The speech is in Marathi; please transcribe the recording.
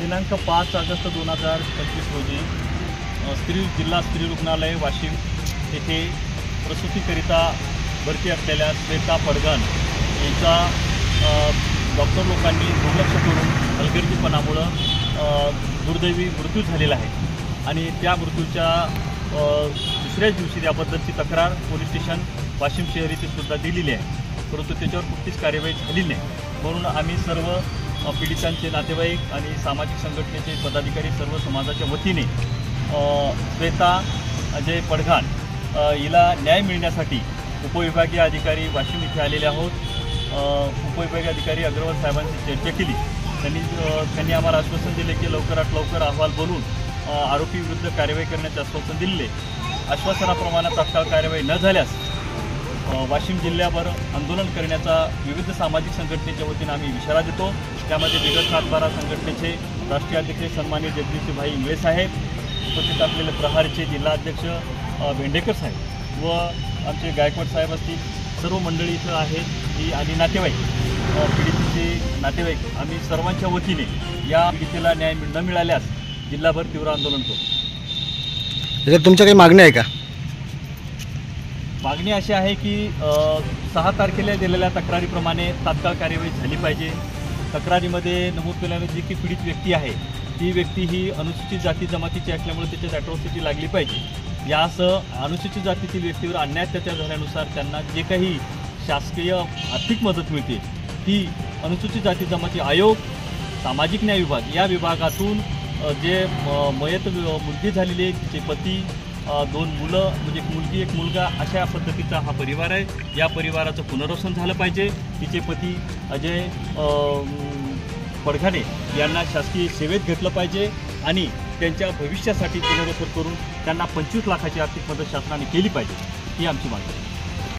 दिनांक 5 ऑगस्ट 2025 रोजी जिल्हा स्त्री रुग्णालय वाशिम येथे प्रसूतीकरिता भरती असलेल्या श्वेता पडघन यांचा डॉक्टर लोकांनी दुर्लक्ष करून हलगर्जीपणामुळं दुर्दैवी मृत्यू झालेला आहे आणि त्या मृत्यूच्या दुसऱ्याच दिवशी याबद्दलची तक्रार पोलीस स्टेशन वाशिम शहर येथे सुद्धा दिलेली आहे, परंतु त्याच्यावर कुठलीच कार्यवाही झाली नाही। म्हणून आम्ही सर्व पीडितांचे नातेवाईक आणि सामाजिक संघटनेचे पदाधिकारी सर्व समाजाच्या वतीने श्वेता अजय पडघन हिला न्याय मिळण्यासाठी उपविभागीय अधिकारी वाशिम इथे आलेले आहोत। उपविभागीय अधिकारी अग्रवाल साहेबांची चर्चा केली। त्यांनी आम्हाला आश्वासन दिले की लवकरात लवकर अहवाल बोलून आरोपी विरुद्ध कार्यवाही करण्याचे आश्वासन दिले। आश्वासनाप्रमाणे तात्काळ कार्यवाही न झाल्यास वाशिम जिल्ह्यावर आंदोलन करण्याचा विविध सामाजिक संघटनेच्या वतीने आम्ही इशारा देतो। त्यामध्ये बिगर सातबारा संघटनेचे राष्ट्रीय अध्यक्ष सन्माननीय जगदीशभाई इंगळे साहेब, उपस्थित असलेले प्रहारचे जिल्हा अध्यक्ष भेंडेकर साहेब व आमचे गायकवाड साहेब असतील, सर्व मंडळी इथं आहेत आणि नातेवाईक, पीडितेचे नातेवाईक, आम्ही सर्वांच्या वतीने या पीडितेला न्याय न मिळाल्यास जिल्हाभर तीव्र आंदोलन करू। त्याच्यात तुमच्या काही मागणी आहे का? मागणी अशी आहे की 6 तारखेला दिलेल्या तक्रारीप्रमाणे तात्काळ कार्यवाही झाली पाहिजे। तक्रारीमध्ये नमूद केल्यानं जी की पीडित व्यक्ती आहे ती व्यक्ती ही अनुसूचित जाती जमातीची असल्यामुळे त्याच्यात ॲट्रॉसिटी लागली पाहिजे। यासह अनुसूचित जातीतील व्यक्तीवर अन्याय अत्याचार झाल्यानुसार त्यांना जे काही शासकीय आर्थिक मदत मिळते ती अनुसूचित जाती जमाती आयोग, सामाजिक न्याय विभाग या विभागातून जे मयत मुलगी झालेली आहे, तिचे पती, 2 मुलं म्हणजे एक मुलगी एक मुलगा अशा पद्धतीचा हा परिवार आहे। या परिवाराचं पुनर्वसन झालं पाहिजे। तिचे पती अजय पडघाने यांना शासकीय सेवेत घेतलं पाहिजे आणि त्यांच्या भविष्यासाठी पुनर्वसन करून त्यांना 25 लाखाची आर्थिक मदत शासनाने केली पाहिजे, ही आमची मागणी आहे।